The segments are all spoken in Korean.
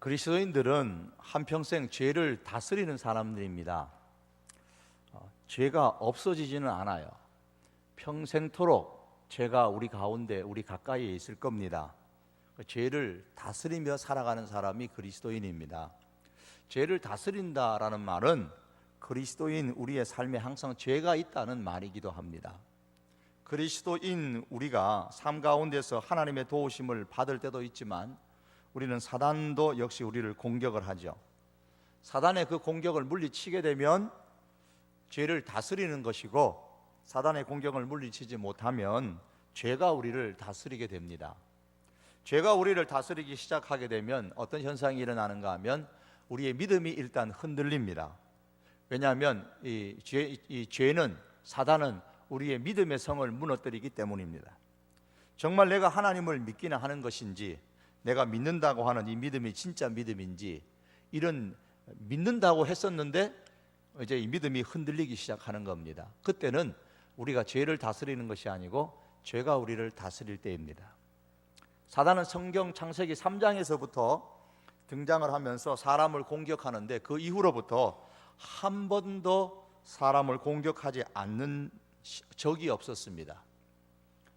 그리스도인들은 한평생 죄를 다스리는 사람들입니다. 죄가 없어지지는 않아요. 평생토록 죄가 우리 가운데, 우리 가까이에 있을 겁니다. 죄를 다스리며 살아가는 사람이 그리스도인입니다. 죄를 다스린다라는 말은 그리스도인 우리의 삶에 항상 죄가 있다는 말이기도 합니다. 그리스도인 우리가 삶 가운데서 하나님의 도우심을 받을 때도 있지만 우리는 사단도 역시 우리를 공격을 하죠. 사단의 그 공격을 물리치게 되면 죄를 다스리는 것이고, 사단의 공격을 물리치지 못하면 죄가 우리를 다스리게 됩니다. 죄가 우리를 다스리기 시작하게 되면 어떤 현상이 일어나는가 하면 우리의 믿음이 일단 흔들립니다. 왜냐하면 이 죄는, 사단은 우리의 믿음의 성을 무너뜨리기 때문입니다. 정말 내가 하나님을 믿기나 하는 것인지, 내가 믿는다고 하는 이 믿음이 진짜 믿음인지, 이런 믿는다고 했었는데 이제 이 믿음이 흔들리기 시작하는 겁니다. 그때는 우리가 죄를 다스리는 것이 아니고 죄가 우리를 다스릴 때입니다. 사단은 성경 창세기 3장에서부터 등장을 하면서 사람을 공격하는데, 그 이후로부터 한 번도 사람을 공격하지 않는 적이 없었습니다.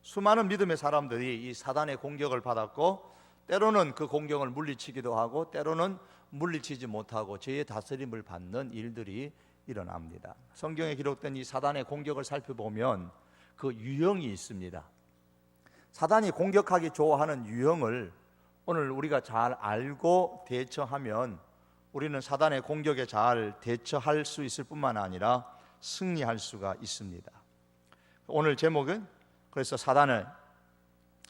수많은 믿음의 사람들이 이 사단의 공격을 받았고, 때로는 그 공격을 물리치기도 하고, 때로는 물리치지 못하고 죄의 다스림을 받는 일들이 일어납니다. 성경에 기록된 이 사단의 공격을 살펴보면 그 유형이 있습니다. 사단이 공격하기 좋아하는 유형을 오늘 우리가 잘 알고 대처하면 우리는 사단의 공격에 잘 대처할 수 있을 뿐만 아니라 승리할 수가 있습니다. 오늘 제목은 그래서 사단의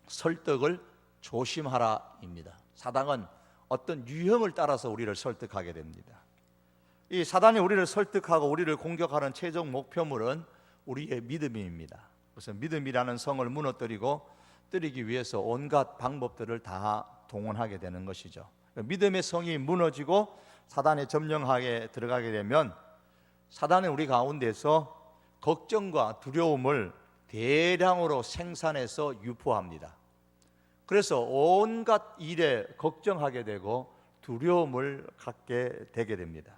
설득을 조심하라입니다. 사단은 어떤 유형을 따라서 우리를 설득하게 됩니다. 이 사단이 우리를 설득하고 우리를 공격하는 최종 목표물은 우리의 믿음입니다. 그래서 믿음이라는 성을 무너뜨리기 위해서 온갖 방법들을 다 동원하게 되는 것이죠. 믿음의 성이 무너지고 사단의 점령하에 들어가게 되면 사단은 우리 가운데서 걱정과 두려움을 대량으로 생산해서 유포합니다. 그래서 온갖 일에 걱정하게 되고 두려움을 갖게 되게 됩니다.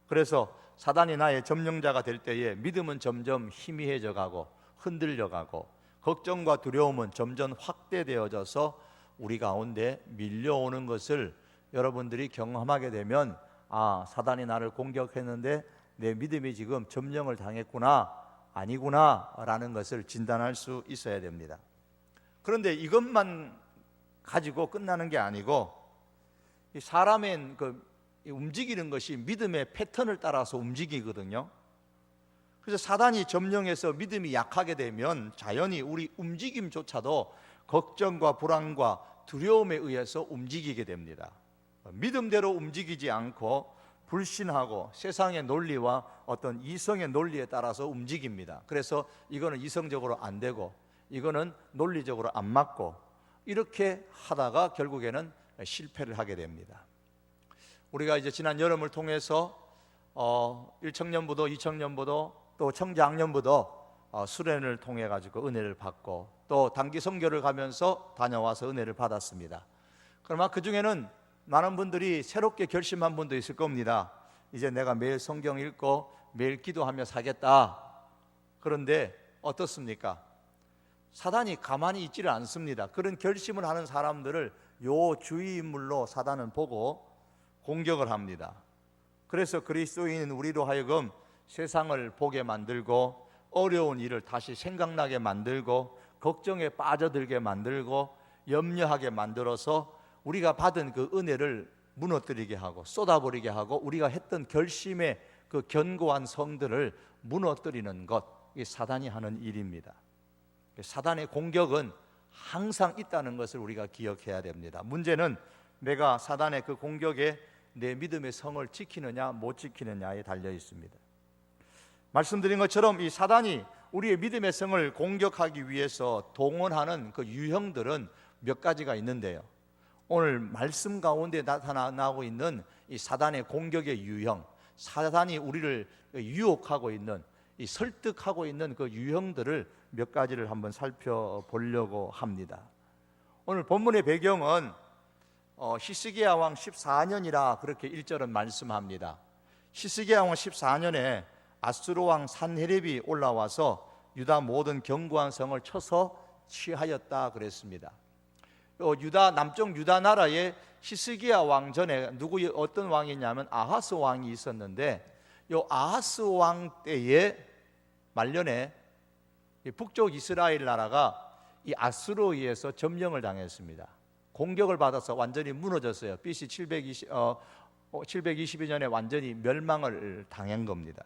그래서 사단이 나의 점령자가 될 때에 믿음은 점점 희미해져 가고 흔들려 가고, 걱정과 두려움은 점점 확대되어져서 우리 가운데 밀려오는 것을 여러분들이 경험하게 되면, 아, 사단이 나를 공격했는데 내 믿음이 지금 점령을 당했구나, 아니구나 라는 것을 진단할 수 있어야 됩니다. 그런데 이것만 가지고 끝나는 게 아니고, 사람의 움직이는 것이 믿음의 패턴을 따라서 움직이거든요. 그래서 사단이 점령해서 믿음이 약하게 되면 자연히 우리 움직임조차도 걱정과 불안과 두려움에 의해서 움직이게 됩니다. 믿음대로 움직이지 않고 불신하고 세상의 논리와 어떤 이성의 논리에 따라서 움직입니다. 그래서 이거는 이성적으로 안 되고 이거는 논리적으로 안 맞고, 이렇게 하다가 결국에는 실패를 하게 됩니다. 우리가 이제 지난 여름을 통해서 1청년부도 2청년부도 또 청장년부도 수련을 통해 가지고 은혜를 받고, 또 단기 선교를 가면서 다녀와서 은혜를 받았습니다. 그러나 그 중에는 많은 분들이 새롭게 결심한 분도 있을 겁니다. 이제 내가 매일 성경 읽고 매일 기도하며 사겠다. 그런데 어떻습니까? 사단이 가만히 있지를 않습니다. 그런 결심을 하는 사람들을 요 주의 인물로 사단은 보고 공격을 합니다. 그래서 그리스도인인 우리로 하여금 세상을 보게 만들고, 어려운 일을 다시 생각나게 만들고, 걱정에 빠져들게 만들고, 염려하게 만들어서 우리가 받은 그 은혜를 무너뜨리게 하고 쏟아버리게 하고, 우리가 했던 결심의 그 견고한 성들을 무너뜨리는 것, 이게 사단이 하는 일입니다. 사단의 공격은 항상 있다는 것을 우리가 기억해야 됩니다. 문제는 내가 사단의 그 공격에 내 믿음의 성을 지키느냐 못 지키느냐에 달려 있습니다. 말씀드린 것처럼 이 사단이 우리의 믿음의 성을 공격하기 위해서 동원하는 그 유형들은 몇 가지가 있는데요, 오늘 말씀 가운데 나타나고 있는 이 사단의 공격의 유형, 사단이 우리를 유혹하고 있는, 이 설득하고 있는 그 유형들을 몇 가지를 한번 살펴보려고 합니다. 오늘 본문의 배경은 히스기야 왕 14년이라 그렇게 1절은 말씀합니다. 히스기야 왕 14년에 아수르 왕 산헤립이 올라와서 유다 모든 견고한 성을 쳐서 취하였다 그랬습니다. 유다 남쪽 유다 나라에 히스기야 왕 전에 어떤 왕이냐면 아하스 왕이 있었는데, 요 아하스 왕 때에 말년에 북쪽 이스라엘 나라가 이 아수르에 의해서 점령을 당했습니다. 공격을 받아서 완전히 무너졌어요. BC 722년에 완전히 멸망을 당한 겁니다.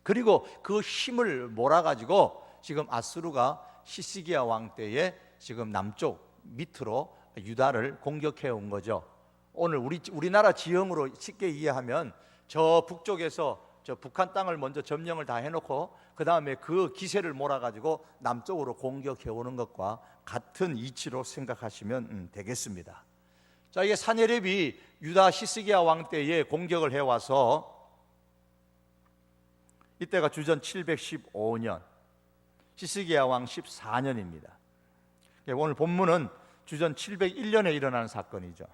그리고 그 힘을 몰아가지고 지금 아수르가 히스기야 왕 때에 지금 남쪽 밑으로 유다를 공격해 온 거죠. 오늘 우리나라 지형으로 쉽게 이해하면 저 북쪽에서 저 북한 땅을 먼저 점령을 다 해놓고 그 다음에 그 기세를 몰아가지고 남쪽으로 공격해 오는 것과 같은 이치로 생각하시면 되겠습니다. 자, 이게 산헤립이 유다 히스기야 왕 때에 공격을 해와서 이때가 주전 715년, 히스기야 왕 14년입니다. 오늘 본문은 주전 701년에 일어나는 사건이죠.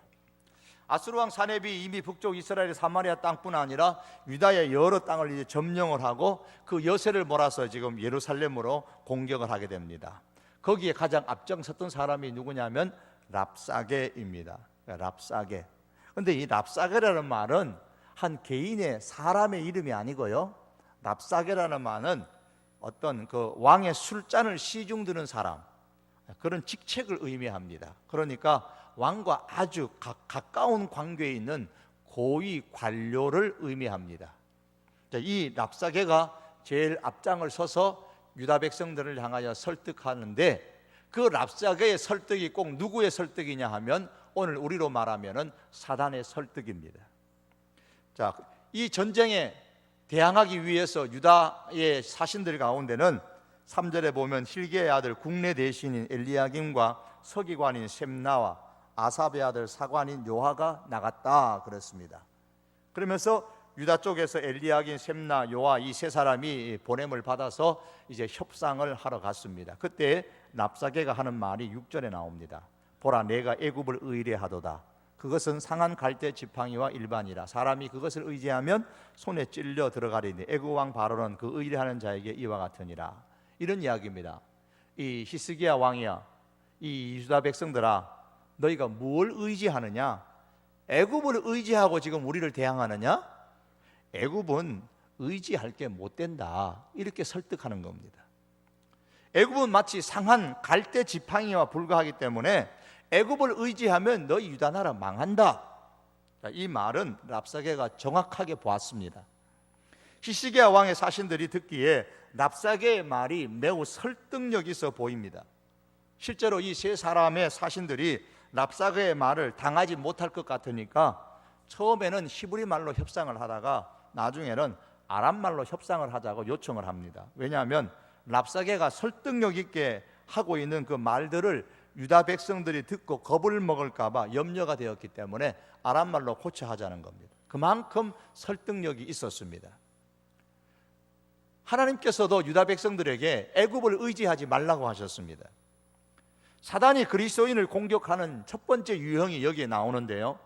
아수르 왕 산헤립이 이미 북쪽 이스라엘 사마리아 땅뿐 아니라 유다의 여러 땅을 이제 점령을 하고 그 여세를 몰아서 지금 예루살렘으로 공격을 하게 됩니다. 거기에 가장 앞장섰던 사람이 누구냐면 랍사게입니다. 랍사게. 근데 이 랍사게라는 말은 한 개인의 사람의 이름이 아니고요. 랍사게라는 말은 어떤 그 왕의 술잔을 시중드는 사람, 그런 직책을 의미합니다. 그러니까 왕과 아주 가까운 관계에 있는 고위 관료를 의미합니다. 이 랍사게가 제일 앞장을 서서 유다 백성들을 향하여 설득하는데, 그 랍사게의 설득이 꼭 누구의 설득이냐 하면 오늘 우리로 말하면은 사단의 설득입니다. 자, 이 전쟁에 대항하기 위해서 유다의 사신들 가운데는 3절에 보면 힐기야의 아들 국내 대신인 엘리야김과 서기관인 셈나와 아삽의 아들 사관인 요하가 나갔다 그랬습니다. 그러면서 유다 쪽에서 엘리야김, 셈나, 요하 이 세 사람이 보냄을 받아서 이제 협상을 하러 갔습니다. 그때 랍사게가 하는 말이 6절에 나옵니다. 보라, 내가 애굽을 의뢰하도다. 그것은 상한 갈대 지팡이와 일반이라. 사람이 그것을 의지하면 손에 찔려 들어가리니 애굽 왕 바로는 그 의뢰하는 자에게 이와 같으니라. 이런 이야기입니다. 이 히스기야 왕이야, 이 유다 백성들아, 너희가 뭘 의지하느냐? 애굽을 의지하고 지금 우리를 대항하느냐? 애굽은 의지할 게 못 된다. 이렇게 설득하는 겁니다. 애굽은 마치 상한 갈대 지팡이와 불과하기 때문에 애굽을 의지하면 너희 유다 나라 망한다. 이 말은 랍사게가 정확하게 보았습니다. 히스기야 왕의 사신들이 듣기에 랍사게의 말이 매우 설득력 있어 보입니다. 실제로 이 세 사람의 사신들이 랍사게의 말을 당하지 못할 것 같으니까 처음에는 히브리 말로 협상을 하다가 나중에는 아람 말로 협상을 하자고 요청을 합니다. 왜냐하면 랍사게가 설득력 있게 하고 있는 그 말들을 유다 백성들이 듣고 겁을 먹을까 봐 염려가 되었기 때문에 아람 말로 고쳐 하자는 겁니다. 그만큼 설득력이 있었습니다. 하나님께서도 유다 백성들에게 애굽을 의지하지 말라고 하셨습니다. 사단이 그리스도인을 공격하는 첫 번째 유형이 여기에 나오는데요,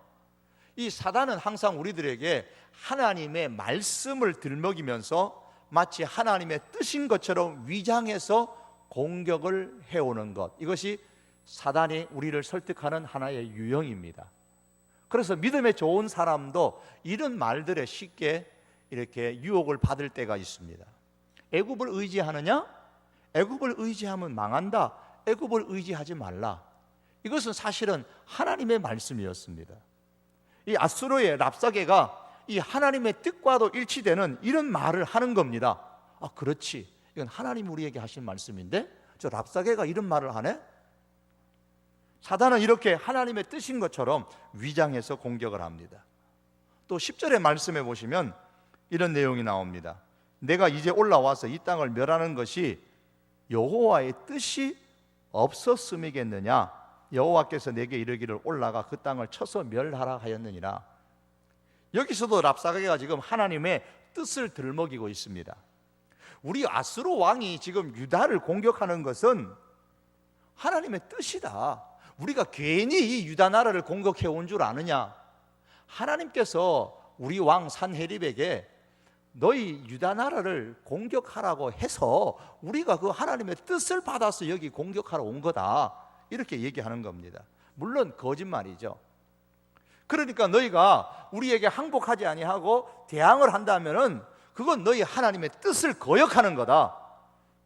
이 사단은 항상 우리들에게 하나님의 말씀을 들먹이면서 마치 하나님의 뜻인 것처럼 위장해서 공격을 해오는 것, 이것이 사단이 우리를 설득하는 하나의 유형입니다. 그래서 믿음에 좋은 사람도 이런 말들에 쉽게 이렇게 유혹을 받을 때가 있습니다. 애굽을 의지하느냐? 애굽을 의지하면 망한다. 애굽을 의지하지 말라. 이것은 사실은 하나님의 말씀이었습니다. 이 아수르의 랍사게가 이 하나님의 뜻과도 일치되는 이런 말을 하는 겁니다. 아, 그렇지, 이건 하나님이 우리에게 하신 말씀인데 저 랍사게가 이런 말을 하네? 사단은 이렇게 하나님의 뜻인 것처럼 위장해서 공격을 합니다. 또 10절의 말씀에 보시면 이런 내용이 나옵니다. 내가 이제 올라와서 이 땅을 멸하는 것이 여호와의 뜻이 없었음이겠느냐? 여호와께서 내게 이르기를 올라가 그 땅을 쳐서 멸하라 하였느니라. 여기서도 랍사게가 지금 하나님의 뜻을 들먹이고 있습니다. 우리 아수르 왕이 지금 유다를 공격하는 것은 하나님의 뜻이다. 우리가 괜히 이 유다 나라를 공격해 온 줄 아느냐? 하나님께서 우리 왕 산헤립에게 너희 유다 나라를 공격하라고 해서 우리가 그 하나님의 뜻을 받아서 여기 공격하러 온 거다, 이렇게 얘기하는 겁니다. 물론 거짓말이죠. 그러니까 너희가 우리에게 항복하지 아니하고 대항을 한다면은 그건 너희 하나님의 뜻을 거역하는 거다.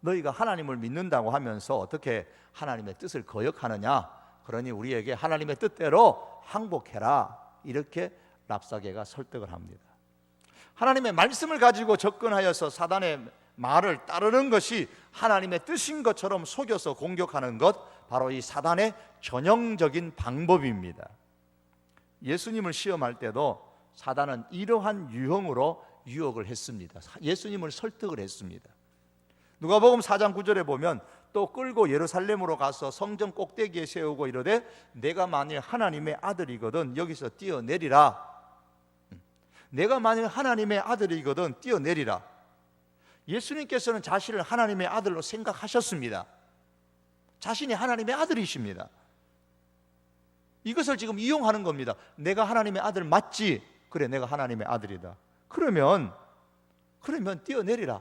너희가 하나님을 믿는다고 하면서 어떻게 하나님의 뜻을 거역하느냐? 그러니 우리에게 하나님의 뜻대로 항복해라, 이렇게 랍사게가 설득을 합니다. 하나님의 말씀을 가지고 접근하여서 사단의 말을 따르는 것이 하나님의 뜻인 것처럼 속여서 공격하는 것, 바로 이 사단의 전형적인 방법입니다. 예수님을 시험할 때도 사단은 이러한 유형으로 유혹을 했습니다. 예수님을 설득을 했습니다. 누가복음 4장 9절에 보면 또 끌고 예루살렘으로 가서 성전 꼭대기에 세우고 이르되 내가 만일 하나님의 아들이거든 여기서 뛰어내리라. 내가 만일 하나님의 아들이거든 뛰어내리라. 예수님께서는 자신을 하나님의 아들로 생각하셨습니다. 자신이 하나님의 아들이십니다. 이것을 지금 이용하는 겁니다. 내가 하나님의 아들 맞지? 그래, 내가 하나님의 아들이다. 그러면 뛰어내리라.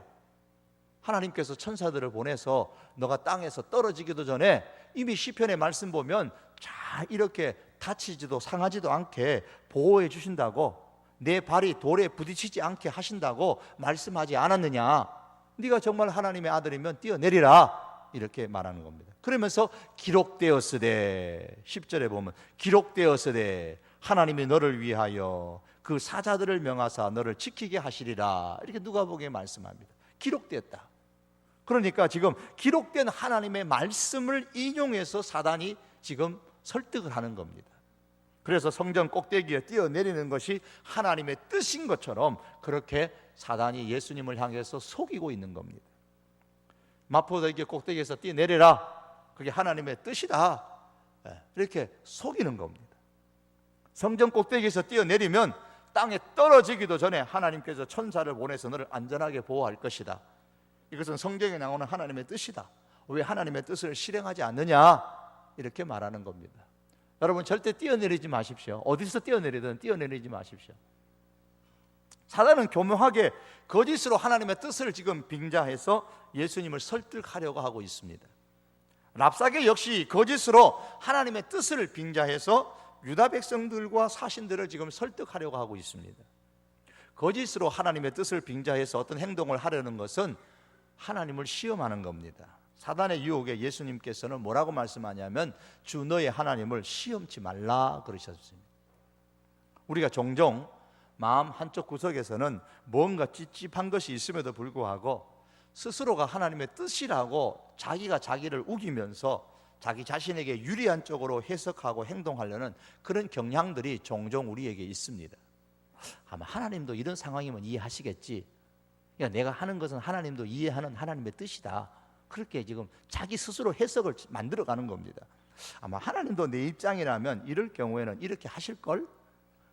하나님께서 천사들을 보내서 너가 땅에서 떨어지기도 전에 이미 시편의 말씀 보면 잘 이렇게 다치지도 상하지도 않게 보호해 주신다고, 내 발이 돌에 부딪히지 않게 하신다고 말씀하지 않았느냐? 네가 정말 하나님의 아들이면 뛰어내리라, 이렇게 말하는 겁니다. 그러면서 기록되었으되, 10절에 보면 기록되었으되 하나님이 너를 위하여 그 사자들을 명하사 너를 지키게 하시리라, 이렇게 누가복음에 말씀합니다. 기록되었다. 그러니까 지금 기록된 하나님의 말씀을 인용해서 사단이 지금 설득을 하는 겁니다. 그래서 성전 꼭대기에 뛰어내리는 것이 하나님의 뜻인 것처럼 그렇게 사단이 예수님을 향해서 속이고 있는 겁니다. 마포대교 꼭대기에서 뛰어내리라, 그게 하나님의 뜻이다, 이렇게 속이는 겁니다. 성전 꼭대기에서 뛰어내리면 땅에 떨어지기도 전에 하나님께서 천사를 보내서 너를 안전하게 보호할 것이다. 이것은 성경에 나오는 하나님의 뜻이다. 왜 하나님의 뜻을 실행하지 않느냐? 이렇게 말하는 겁니다. 여러분, 절대 뛰어내리지 마십시오. 어디서 뛰어내리든 뛰어내리지 마십시오. 사단은 교묘하게 거짓으로 하나님의 뜻을 지금 빙자해서 예수님을 설득하려고 하고 있습니다. 랍사게 역시 거짓으로 하나님의 뜻을 빙자해서 유다 백성들과 사신들을 지금 설득하려고 하고 있습니다. 거짓으로 하나님의 뜻을 빙자해서 어떤 행동을 하려는 것은 하나님을 시험하는 겁니다. 사단의 유혹에 예수님께서는 뭐라고 말씀하냐면 주 너의 하나님을 시험치 말라 그러셨습니다. 우리가 종종 마음 한쪽 구석에서는 뭔가 찝찝한 것이 있음에도 불구하고 스스로가 하나님의 뜻이라고 자기가 자기를 우기면서 자기 자신에게 유리한 쪽으로 해석하고 행동하려는 그런 경향들이 종종 우리에게 있습니다. 아마 하나님도 이런 상황이면 이해하시겠지. 그러니까 내가 하는 것은 하나님도 이해하는 하나님의 뜻이다. 그렇게 지금 자기 스스로 해석을 만들어가는 겁니다. 아마 하나님도 내 입장이라면 이럴 경우에는 이렇게 하실걸?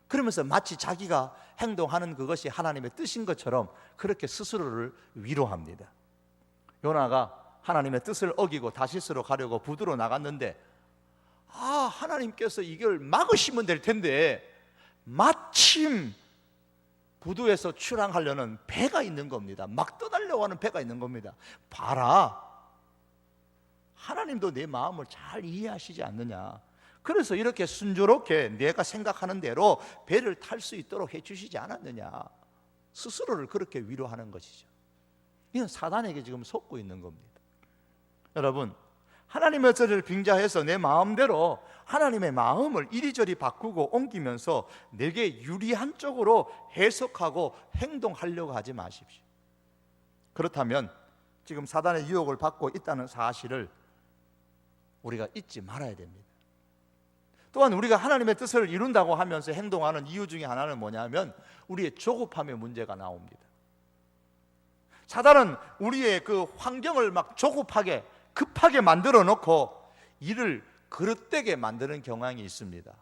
그러면서 마치 자기가 행동하는 그것이 하나님의 뜻인 것처럼 그렇게 스스로를 위로합니다. 요나가 하나님의 뜻을 어기고 다시스로 가려고 부두로 나갔는데 하나님께서 이걸 막으시면 될 텐데 마침 부두에서 출항하려는 배가 있는 겁니다. 막 떠나려고 하는 배가 있는 겁니다. 봐라, 하나님도 내 마음을 잘 이해하시지 않느냐. 그래서 이렇게 순조롭게 내가 생각하는 대로 배를 탈 수 있도록 해주시지 않았느냐. 스스로를 그렇게 위로하는 것이죠. 이건 사단에게 지금 속고 있는 겁니다. 여러분, 하나님의 뜻을 빙자해서 내 마음대로 하나님의 마음을 이리저리 바꾸고 옮기면서 내게 유리한 쪽으로 해석하고 행동하려고 하지 마십시오. 그렇다면 지금 사단의 유혹을 받고 있다는 사실을 우리가 잊지 말아야 됩니다. 또한 우리가 하나님의 뜻을 이룬다고 하면서 행동하는 이유 중에 하나는 뭐냐면 우리의 조급함의 문제가 나옵니다. 사단은 우리의 그 환경을 막 조급하게 급하게 만들어 놓고 일을 그릇되게 만드는 경향이 있습니다.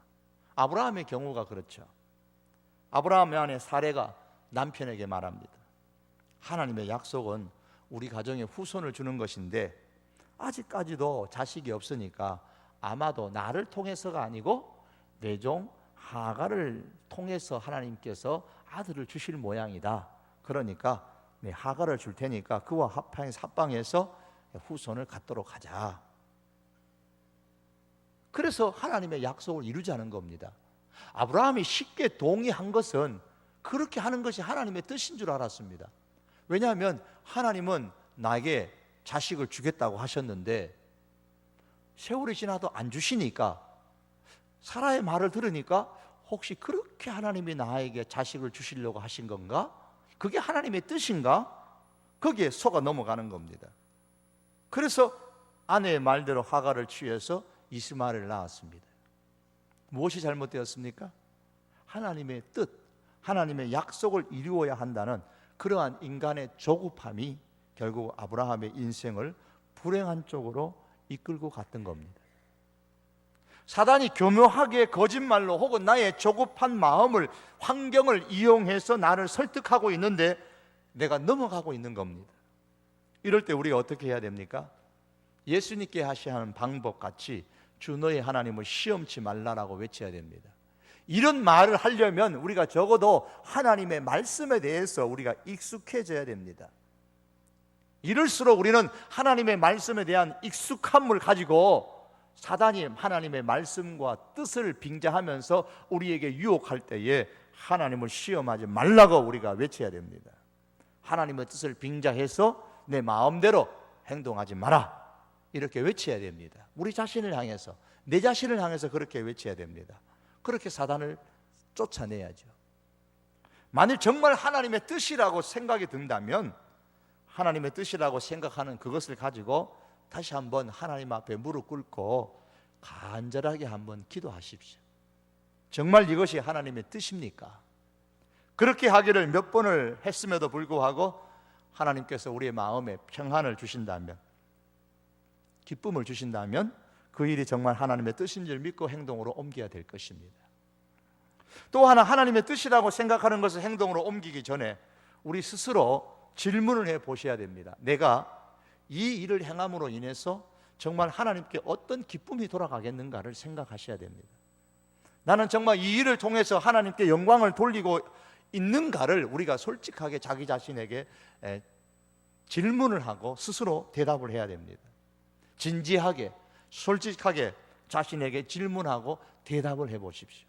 아브라함의 경우가 그렇죠. 아브라함의 아내 사레가 남편에게 말합니다. 하나님의 약속은 우리 가정에 후손을 주는 것인데 아직까지도 자식이 없으니까 아마도 나를 통해서가 아니고 내 종 하갈을 통해서 하나님께서 아들을 주실 모양이다. 그러니까 내 하갈을 줄 테니까 그와 합방해서 후손을 갖도록 하자. 그래서 하나님의 약속을 이루자는 겁니다. 아브라함이 쉽게 동의한 것은 그렇게 하는 것이 하나님의 뜻인 줄 알았습니다. 왜냐하면 하나님은 나에게 자식을 주겠다고 하셨는데 세월이 지나도 안 주시니까, 사라의 말을 들으니까 혹시 그렇게 하나님이 나에게 자식을 주시려고 하신 건가? 그게 하나님의 뜻인가? 거기에 속아 넘어가는 겁니다. 그래서 아내의 말대로 하갈을 취해서 이스마엘을 낳았습니다. 무엇이 잘못되었습니까? 하나님의 뜻, 하나님의 약속을 이루어야 한다는 그러한 인간의 조급함이 결국 아브라함의 인생을 불행한 쪽으로 이끌고 갔던 겁니다. 사단이 교묘하게 거짓말로 혹은 나의 조급한 마음을, 환경을 이용해서 나를 설득하고 있는데 내가 넘어가고 있는 겁니다. 이럴 때 우리가 어떻게 해야 됩니까? 예수님께 하시는 방법 같이 주 너의 하나님을 시험치 말라라고 외쳐야 됩니다. 이런 말을 하려면 우리가 적어도 하나님의 말씀에 대해서 우리가 익숙해져야 됩니다. 이럴수록 우리는 하나님의 말씀에 대한 익숙함을 가지고 사단이 하나님의 말씀과 뜻을 빙자하면서 우리에게 유혹할 때에 하나님을 시험하지 말라고 우리가 외쳐야 됩니다. 하나님의 뜻을 빙자해서 내 마음대로 행동하지 마라, 이렇게 외쳐야 됩니다. 우리 자신을 향해서, 내 자신을 향해서 그렇게 외쳐야 됩니다. 그렇게 사단을 쫓아내야죠. 만일 정말 하나님의 뜻이라고 생각이 든다면 하나님의 뜻이라고 생각하는 그것을 가지고 다시 한번 하나님 앞에 무릎 꿇고 간절하게 한번 기도하십시오. 정말 이것이 하나님의 뜻입니까? 그렇게 하기를 몇 번을 했음에도 불구하고 하나님께서 우리의 마음에 평안을 주신다면, 기쁨을 주신다면 그 일이 정말 하나님의 뜻인 줄 믿고 행동으로 옮겨야 될 것입니다. 또 하나, 하나님의 뜻이라고 생각하는 것을 행동으로 옮기기 전에 우리 스스로 질문을 해 보셔야 됩니다. 내가 이 일을 행함으로 인해서 정말 하나님께 어떤 기쁨이 돌아가겠는가를 생각하셔야 됩니다. 나는 정말 이 일을 통해서 하나님께 영광을 돌리고 있는가를 우리가 솔직하게 자기 자신에게 질문을 하고 스스로 대답을 해야 됩니다. 진지하게, 솔직하게 자신에게 질문하고 대답을 해 보십시오.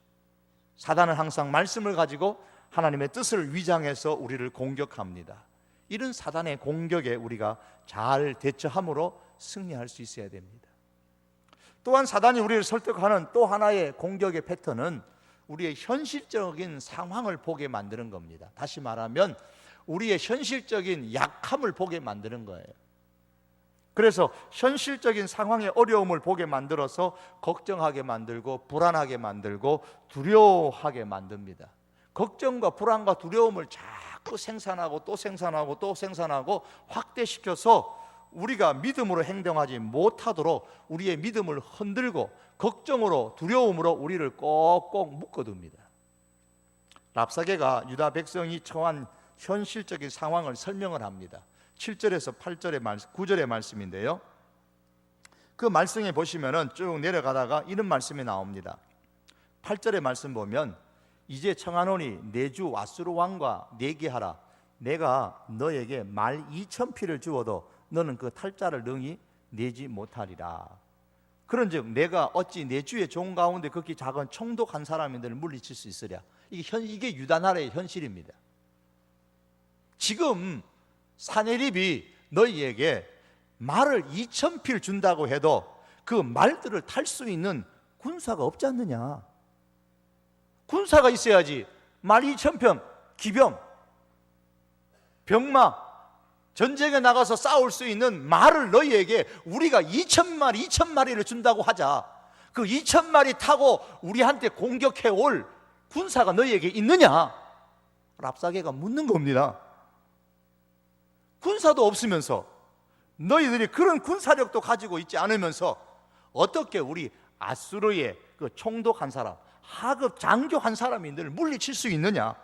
사단은 항상 말씀을 가지고 하나님의 뜻을 위장해서 우리를 공격합니다. 이런 사단의 공격에 우리가 잘 대처함으로 승리할 수 있어야 됩니다. 또한 사단이 우리를 설득하는 또 하나의 공격의 패턴은 우리의 현실적인 상황을 보게 만드는 겁니다. 다시 말하면 우리의 현실적인 약함을 보게 만드는 거예요. 그래서 현실적인 상황의 어려움을 보게 만들어서 걱정하게 만들고 불안하게 만들고 두려워하게 만듭니다. 걱정과 불안과 두려움을 자꾸 생산하고 또 생산하고 또 생산하고 확대시켜서 우리가 믿음으로 행동하지 못하도록 우리의 믿음을 흔들고 걱정으로 두려움으로 우리를 꼭꼭 묶어둡니다. 랍사게가 유다 백성이 처한 현실적인 상황을 설명을 합니다. 7절에서 9절의 말씀인데요, 그 말씀에 보시면은 쭉 내려가다가 이런 말씀이 나옵니다. 8절의 말씀 보면 이제 청하노니 내 주 아수르 왕과 내기하라. 내가 너에게 말 2,000피를 주어도 너는 그 탈자를 능히 내지 못하리라. 그런즉 내가 어찌 내 주의 종 가운데 극히 작은 총독한 사람들을 물리칠 수 있으랴. 이게 유다 나라의 현실입니다. 지금 사내립이 너희에게 말을 2,000피를 준다고 해도 그 말들을 탈 수 있는 군사가 없지 않느냐. 군사가 있어야지 말 2,000평, 기병, 병마, 전쟁에 나가서 싸울 수 있는 말을 너희에게 우리가 2,000마리를 준다고 하자. 그 2,000마리 타고 우리한테 공격해 올 군사가 너희에게 있느냐? 랍사게가 묻는 겁니다. 군사도 없으면서, 너희들이 그런 군사력도 가지고 있지 않으면서 어떻게 우리 아수르의 그 총독 한 사람, 하급 장교 한 사람이 너를 물리칠 수 있느냐?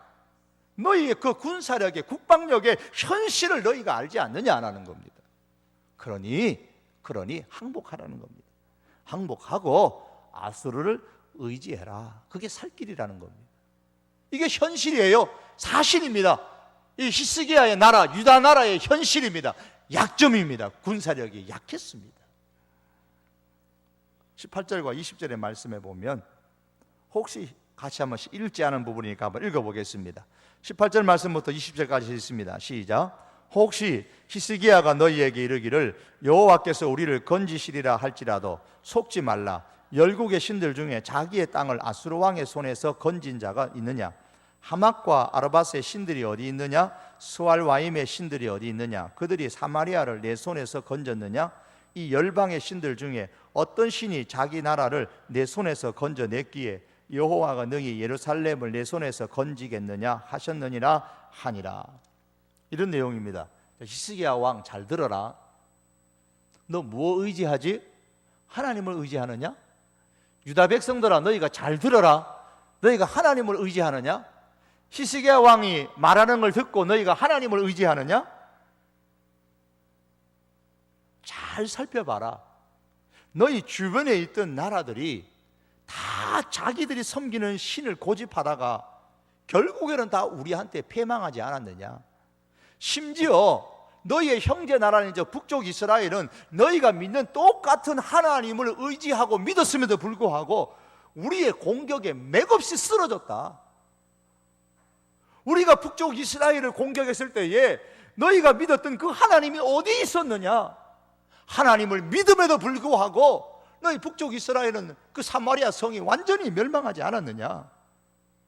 너희의 그 군사력의 국방력의 현실을 너희가 알지 않느냐라는 겁니다. 그러니 항복하라는 겁니다. 항복하고 아수르를 의지해라. 그게 살 길이라는 겁니다. 이게 현실이에요. 사실입니다. 이 히스기야의 나라, 유다 나라의 현실입니다. 약점입니다. 군사력이 약했습니다. 18절과 20절의 말씀에 보면, 혹시 같이 한번 읽지 않은 부분이니까 한번 읽어보겠습니다. 18절 말씀부터 20절까지 있습니다. 시작. 혹시 히스기야가 너희에게 이르기를 여호와께서 우리를 건지시리라 할지라도 속지 말라. 열국의 신들 중에 자기의 땅을 아수르 왕의 손에서 건진 자가 있느냐? 하맛과 아르밧의 신들이 어디 있느냐? 스왈와임의 신들이 어디 있느냐? 그들이 사마리아를 내 손에서 건졌느냐? 이 열방의 신들 중에 어떤 신이 자기 나라를 내 손에서 건져냈기에 여호와가 너희 예루살렘을 내 손에서 건지겠느냐 하셨느니라 하니라. 이런 내용입니다. 히스기야 왕, 잘 들어라. 너 뭐 의지하지? 하나님을 의지하느냐? 유다 백성들아, 너희가 잘 들어라. 너희가 하나님을 의지하느냐? 히스기야 왕이 말하는 걸 듣고 너희가 하나님을 의지하느냐? 잘 살펴봐라. 너희 주변에 있던 나라들이 다 자기들이 섬기는 신을 고집하다가 결국에는 다 우리한테 패망하지 않았느냐? 심지어 너희의 형제 나라인 저 북쪽 이스라엘은 너희가 믿는 똑같은 하나님을 의지하고 믿었음에도 불구하고 우리의 공격에 맥없이 쓰러졌다. 우리가 북쪽 이스라엘을 공격했을 때에 너희가 믿었던 그 하나님이 어디 있었느냐? 하나님을 믿음에도 불구하고 너희 북쪽 이스라엘은 그 사마리아 성이 완전히 멸망하지 않았느냐?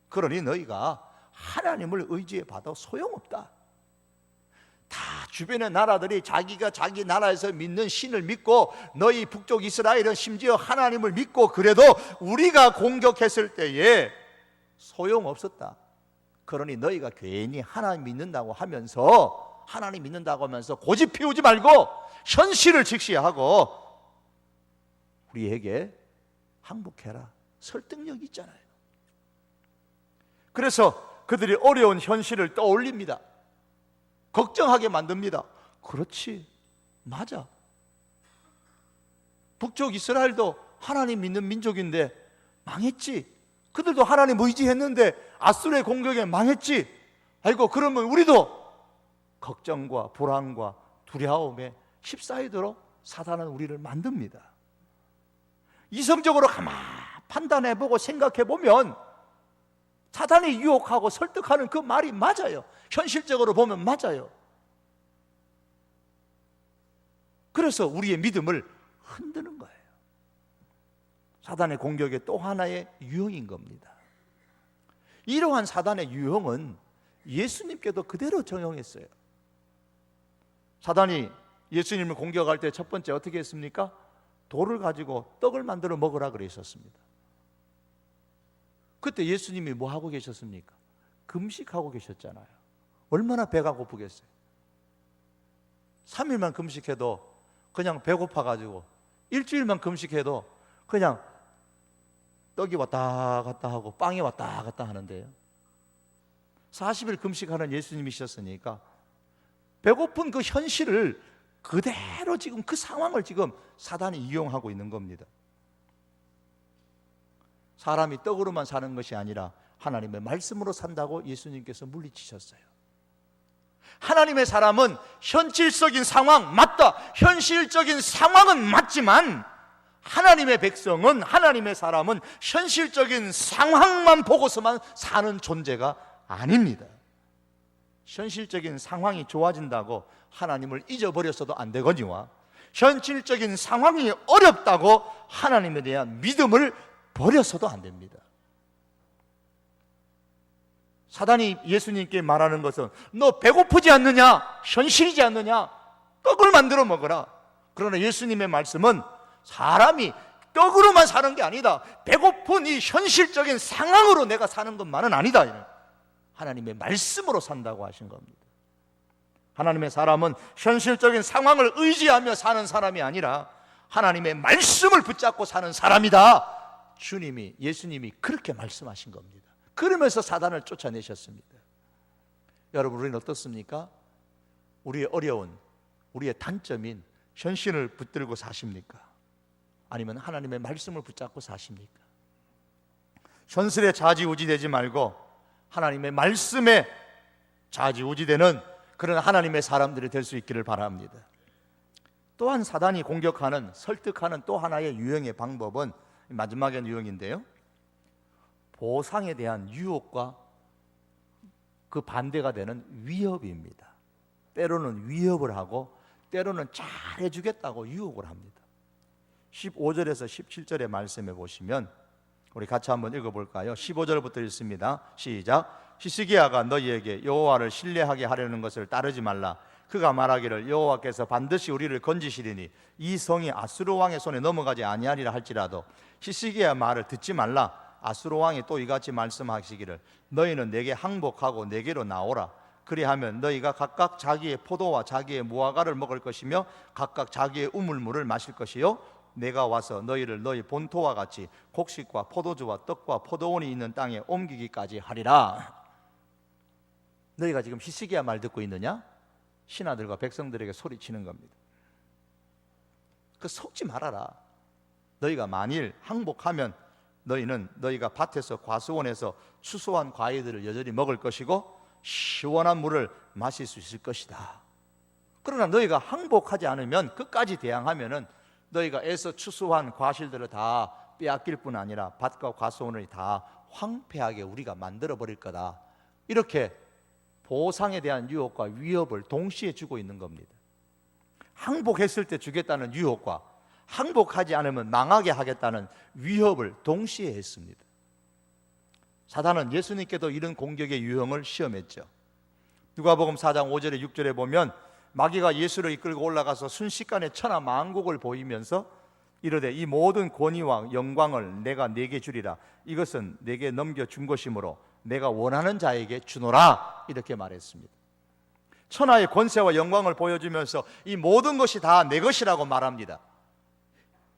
그러니 너희가 하나님을 의지해 봐도 소용없다. 다 주변의 나라들이 자기가 자기 나라에서 믿는 신을 믿고 너희 북쪽 이스라엘은 심지어 하나님을 믿고 그래도 우리가 공격했을 때에 소용없었다. 그러니 너희가 괜히 하나님 믿는다고 하면서 고집 피우지 말고 현실을 직시하고 우리에게 항복해라. 설득력이 있잖아요. 그래서 그들이 어려운 현실을 떠올립니다. 걱정하게 만듭니다. 그렇지, 맞아. 북쪽 이스라엘도 하나님 믿는 민족인데 망했지. 그들도 하나님 의지했는데 아수르의 공격에 망했지. 아이고, 그러면 우리도 걱정과 불안과 두려움에 휩싸이도록 사단은 우리를 만듭니다. 이성적으로 가만 판단해보고 생각해보면 사단이 유혹하고 설득하는 그 말이 맞아요. 현실적으로 보면 맞아요. 그래서 우리의 믿음을 흔드는 거예요. 사단의 공격의 또 하나의 유형인 겁니다. 이러한 사단의 유형은 예수님께도 그대로 적용했어요. 사단이 예수님을 공격할 때 첫 번째 어떻게 했습니까? 돌을 가지고 떡을 만들어 먹으라 그랬었습니다. 그때 예수님이 뭐 하고 계셨습니까? 금식하고 계셨잖아요. 얼마나 배가 고프겠어요. 3일만 금식해도 그냥 배고파가지고, 일주일만 금식해도 그냥 떡이 왔다 갔다 하고 빵이 왔다 갔다 하는데요. 40일 금식하는 예수님이셨으니까 배고픈 그 현실을 그대로 지금 그 상황을 지금 사단이 이용하고 있는 겁니다. 사람이 떡으로만 사는 것이 아니라 하나님의 말씀으로 산다고 예수님께서 물리치셨어요. 하나님의 사람은 현실적인 상황 맞다. 현실적인 상황은 맞지만 하나님의 백성은, 하나님의 사람은 현실적인 상황만 보고서만 사는 존재가 아닙니다. 현실적인 상황이 좋아진다고 하나님을 잊어버렸어도 안 되거니와 현실적인 상황이 어렵다고 하나님에 대한 믿음을 버려서도 안 됩니다. 사단이 예수님께 말하는 것은 너 배고프지 않느냐? 현실이지 않느냐? 떡을 만들어 먹어라. 그러나 예수님의 말씀은 사람이 떡으로만 사는 게 아니다. 배고픈 이 현실적인 상황으로 내가 사는 것만은 아니다. 하나님의 말씀으로 산다고 하신 겁니다. 하나님의 사람은 현실적인 상황을 의지하며 사는 사람이 아니라 하나님의 말씀을 붙잡고 사는 사람이다. 주님이, 예수님이 그렇게 말씀하신 겁니다. 그러면서 사단을 쫓아내셨습니다. 여러분, 우리는 어떻습니까? 우리의 어려운, 우리의 단점인 현실을 붙들고 사십니까? 아니면 하나님의 말씀을 붙잡고 사십니까? 현실에 좌지우지되지 말고 하나님의 말씀에 좌지우지되는 그런 하나님의 사람들이 될 수 있기를 바랍니다. 또한 사단이 공격하는, 설득하는 또 하나의 유형의 방법은 마지막의 유형인데요, 보상에 대한 유혹과 그 반대가 되는 위협입니다. 때로는 위협을 하고 때로는 잘해주겠다고 유혹을 합니다. 15절에서 17절의 말씀에 보시면 우리 같이 한번 읽어볼까요? 15절부터 읽습니다. 시작. 히스기야가 너희에게 여호와를 신뢰하게 하려는 것을 따르지 말라. 그가 말하기를 여호와께서 반드시 우리를 건지시리니 이 성이 아수르 왕의 손에 넘어가지 아니하리라 할지라도 히스기야 말을 듣지 말라. 아수르 왕이 또 이같이 말씀하시기를 너희는 내게 항복하고 내게로 나오라. 그리하면 너희가 각각 자기의 포도와 자기의 무화과를 먹을 것이며 각각 자기의 우물물을 마실 것이요 내가 와서 너희를 너희 본토와 같이 곡식과 포도주와 떡과 포도원이 있는 땅에 옮기기까지 하리라. 너희가 지금 히스기야 말 듣고 있느냐? 신하들과 백성들에게 소리치는 겁니다. 그 속지 말아라. 너희가 만일 항복하면 너희는 너희가 밭에서 과수원에서 추수한 과일들을 여전히 먹을 것이고 시원한 물을 마실 수 있을 것이다. 그러나 너희가 항복하지 않으면, 끝까지 대항하면은 너희가 애써 추수한 과실들을 다 빼앗길 뿐 아니라 밭과 과수원을 다 황폐하게 우리가 만들어 버릴 거다. 이렇게 보상에 대한 유혹과 위협을 동시에 주고 있는 겁니다. 항복했을 때 주겠다는 유혹과 항복하지 않으면 망하게 하겠다는 위협을 동시에 했습니다. 사단은 예수님께도 이런 공격의 유형을 시험했죠. 누가복음 4장 5절에 6절에 보면 마귀가 예수를 이끌고 올라가서 순식간에 천하 만국을 보이면서 이르되 이 모든 권위와 영광을 내가 네게 주리라. 이것은 내게 넘겨준 것이므로 내가 원하는 자에게 주노라. 이렇게 말했습니다. 천하의 권세와 영광을 보여주면서 이 모든 것이 다 내 것이라고 말합니다.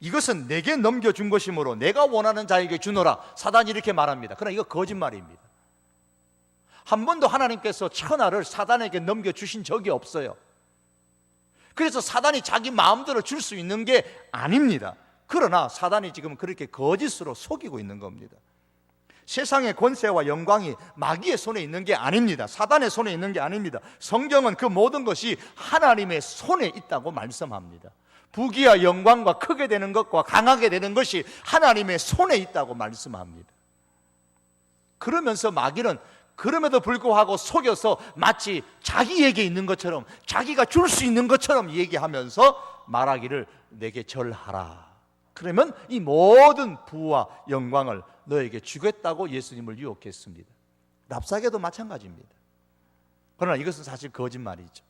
이것은 내게 넘겨준 것이므로 내가 원하는 자에게 주노라. 사단이 이렇게 말합니다. 그러나 이거 거짓말입니다. 한 번도 하나님께서 천하를 사단에게 넘겨주신 적이 없어요. 그래서 사단이 자기 마음대로 줄 수 있는 게 아닙니다. 그러나 사단이 지금 그렇게 거짓으로 속이고 있는 겁니다. 세상의 권세와 영광이 마귀의 손에 있는 게 아닙니다. 사단의 손에 있는 게 아닙니다. 성경은 그 모든 것이 하나님의 손에 있다고 말씀합니다. 부귀와 영광과 크게 되는 것과 강하게 되는 것이 하나님의 손에 있다고 말씀합니다. 그러면서 마귀는 그럼에도 불구하고 속여서 마치 자기에게 있는 것처럼, 자기가 줄 수 있는 것처럼 얘기하면서 말하기를 내게 절하라. 그러면 이 모든 부와 영광을 너에게 주겠다고 예수님을 유혹했습니다. 랍사게도 마찬가지입니다. 그러나 이것은 사실 거짓말이죠.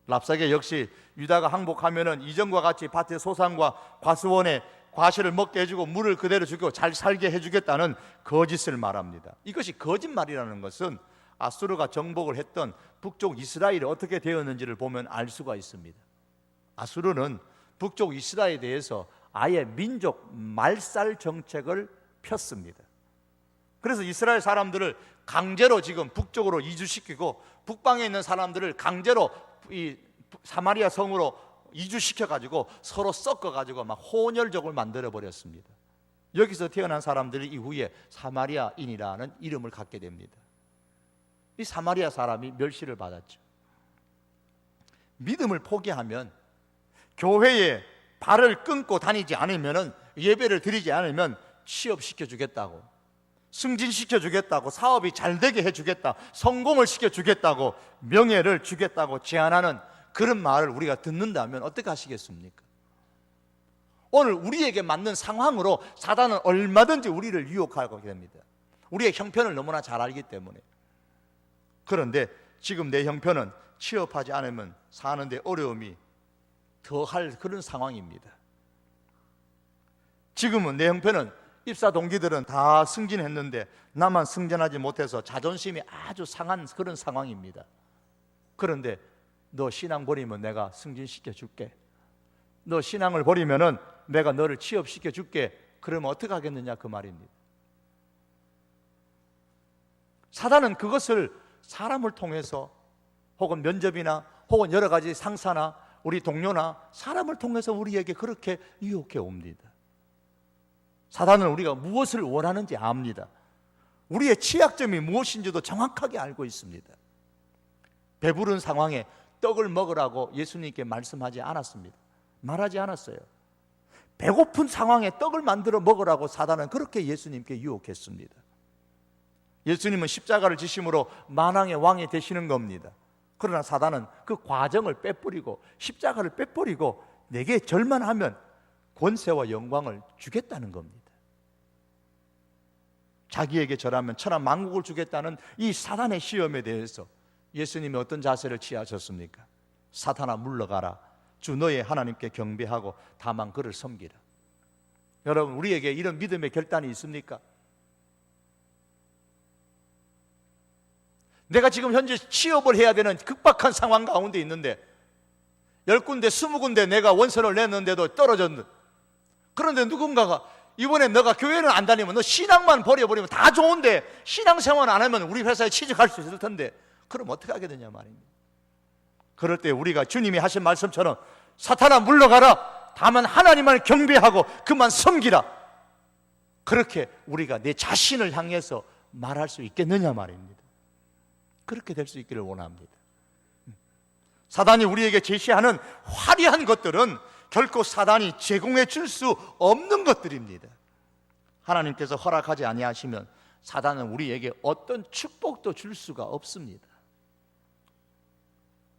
랍사게 역시 유다가 항복하면은 이전과 같이 밭의 소산과 과수원에 과실을 먹게 해주고 물을 그대로 주고 잘 살게 해주겠다는 거짓을 말합니다. 이것이 거짓말이라는 것은 아수르가 정복을 했던 북쪽 이스라엘이 어떻게 되었는지를 보면 알 수가 있습니다. 아수르는 북쪽 이스라엘에 대해서 아예 민족 말살 정책을 폈습니다. 그래서 이스라엘 사람들을 강제로 지금 북쪽으로 이주시키고 북방에 있는 사람들을 강제로 이 사마리아 성으로 이주시켜가지고 서로 섞어가지고 막 혼혈족을 만들어버렸습니다. 여기서 태어난 사람들이 이후에 사마리아인이라는 이름을 갖게 됩니다. 이 사마리아 사람이 멸시를 받았죠. 믿음을 포기하면, 교회에 발을 끊고 다니지 않으면, 예배를 드리지 않으면 취업시켜주겠다고, 승진시켜주겠다고, 사업이 잘 되게 해주겠다, 성공을 시켜주겠다고, 명예를 주겠다고 제안하는 그런 말을 우리가 듣는다면 어떻게 하시겠습니까? 오늘 우리에게 맞는 상황으로 사단은 얼마든지 우리를 유혹하게 됩니다. 우리의 형편을 너무나 잘 알기 때문에. 그런데 지금 내 형편은 취업하지 않으면 사는데 어려움이 더할 그런 상황입니다. 지금은 내 형편은 입사 동기들은 다 승진했는데 나만 승진하지 못해서 자존심이 아주 상한 그런 상황입니다. 그런데 너 신앙 버리면 내가 승진시켜 줄게, 너 신앙을 버리면은 내가 너를 취업시켜 줄게. 그러면 어떻게 하겠느냐 그 말입니다. 사단은 그것을 사람을 통해서 혹은 면접이나 혹은 여러 가지 상사나 우리 동료나 사람을 통해서 우리에게 그렇게 유혹해 옵니다. 사단은 우리가 무엇을 원하는지 압니다. 우리의 취약점이 무엇인지도 정확하게 알고 있습니다. 배부른 상황에 떡을 먹으라고 예수님께 말씀하지 않았습니다. 말하지 않았어요. 배고픈 상황에 떡을 만들어 먹으라고 사단은 그렇게 예수님께 유혹했습니다. 예수님은 십자가를 지심으로 만왕의 왕이 되시는 겁니다. 그러나 사단은 그 과정을 빼버리고 십자가를 빼버리고 내게 절만 하면 권세와 영광을 주겠다는 겁니다. 자기에게 절하면 천하 만국을 주겠다는 이 사단의 시험에 대해서 예수님이 어떤 자세를 취하셨습니까? 사탄아 물러가라. 주 너의 하나님께 경배하고 다만 그를 섬기라. 여러분, 우리에게 이런 믿음의 결단이 있습니까? 내가 지금 현재 취업을 해야 되는 급박한 상황 가운데 있는데 10군데 20군데 내가 원서를 냈는데도 떨어졌는데, 그런데 누군가가 이번에 너가 교회를 안 다니면 너 신앙만 버려버리면 다 좋은데 신앙생활 안 하면 우리 회사에 취직할 수 있을 텐데 그럼 어떻게 하게 되냐 말입니다. 그럴 때 우리가 주님이 하신 말씀처럼 사탄아 물러가라. 다만 하나님만 경배하고 그만 섬기라. 그렇게 우리가 내 자신을 향해서 말할 수 있겠느냐 말입니다. 그렇게 될 수 있기를 원합니다. 사단이 우리에게 제시하는 화려한 것들은 결코 사단이 제공해 줄 수 없는 것들입니다. 하나님께서 허락하지 아니하시면 사단은 우리에게 어떤 축복도 줄 수가 없습니다.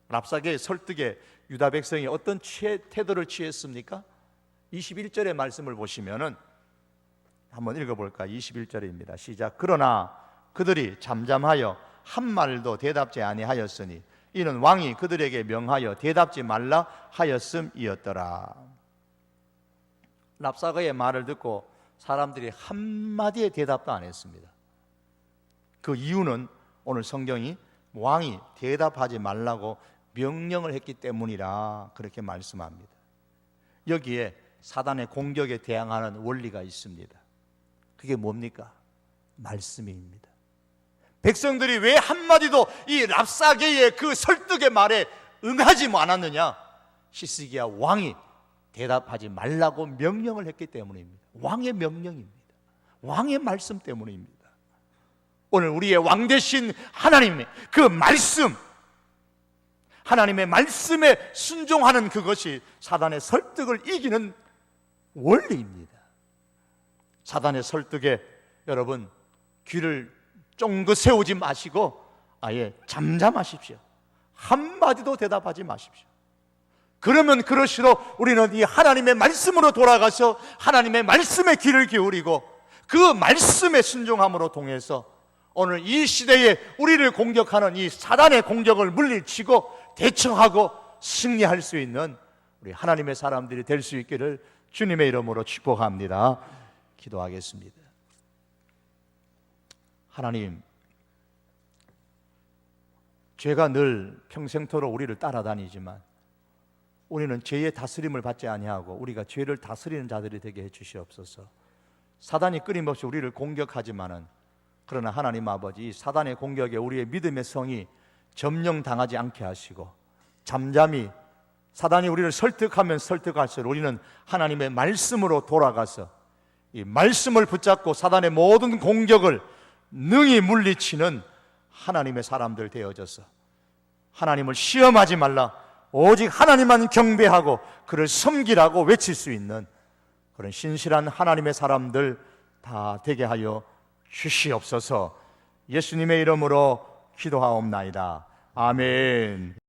랍사게의 설득에 유다 백성이 어떤 태도를 취했습니까? 21절의 말씀을 보시면은 한번 읽어볼까? 21절입니다. 시작. 그러나 그들이 잠잠하여 한 말도 대답지 아니하였으니 이는 왕이 그들에게 명하여 대답지 말라 하였음이었더라. 랍사게의 말을 듣고 사람들이 한마디의 대답도 안 했습니다. 그 이유는 오늘 성경이 왕이 대답하지 말라고 명령을 했기 때문이라 그렇게 말씀합니다. 여기에 사단의 공격에 대항하는 원리가 있습니다. 그게 뭡니까? 말씀입니다. 백성들이 왜 한마디도 이 랍사게의 그 설득의 말에 응하지 않았느냐? 시스기야 왕이 대답하지 말라고 명령을 했기 때문입니다. 왕의 명령입니다. 왕의 말씀 때문입니다. 오늘 우리의 왕 되신 하나님의 그 말씀, 하나님의 말씀에 순종하는 그것이 사단의 설득을 이기는 원리입니다. 사단의 설득에 여러분 귀를 쫑긋 세우지 마시고 아예 잠잠하십시오. 한마디도 대답하지 마십시오. 그러면 그럴수록 우리는 이 하나님의 말씀으로 돌아가서 하나님의 말씀에 귀를 기울이고 그 말씀에 순종함으로 통해서 오늘 이 시대에 우리를 공격하는 이 사단의 공격을 물리치고 대처하고 승리할 수 있는 우리 하나님의 사람들이 될 수 있기를 주님의 이름으로 축복합니다. 기도하겠습니다. 하나님, 죄가 늘 평생토록 우리를 따라다니지만 우리는 죄의 다스림을 받지 아니하고 우리가 죄를 다스리는 자들이 되게 해주시옵소서. 사단이 끊임없이 우리를 공격하지만은 그러나 하나님 아버지, 이 사단의 공격에 우리의 믿음의 성이 점령당하지 않게 하시고 잠잠히 사단이 우리를 설득하면 설득할수록 우리는 하나님의 말씀으로 돌아가서 이 말씀을 붙잡고 사단의 모든 공격을 능히 물리치는 하나님의 사람들 되어져서 하나님을 시험하지 말라, 오직 하나님만 경배하고 그를 섬기라고 외칠 수 있는 그런 신실한 하나님의 사람들 다 되게 하여 주시옵소서. 예수님의 이름으로 기도하옵나이다. 아멘.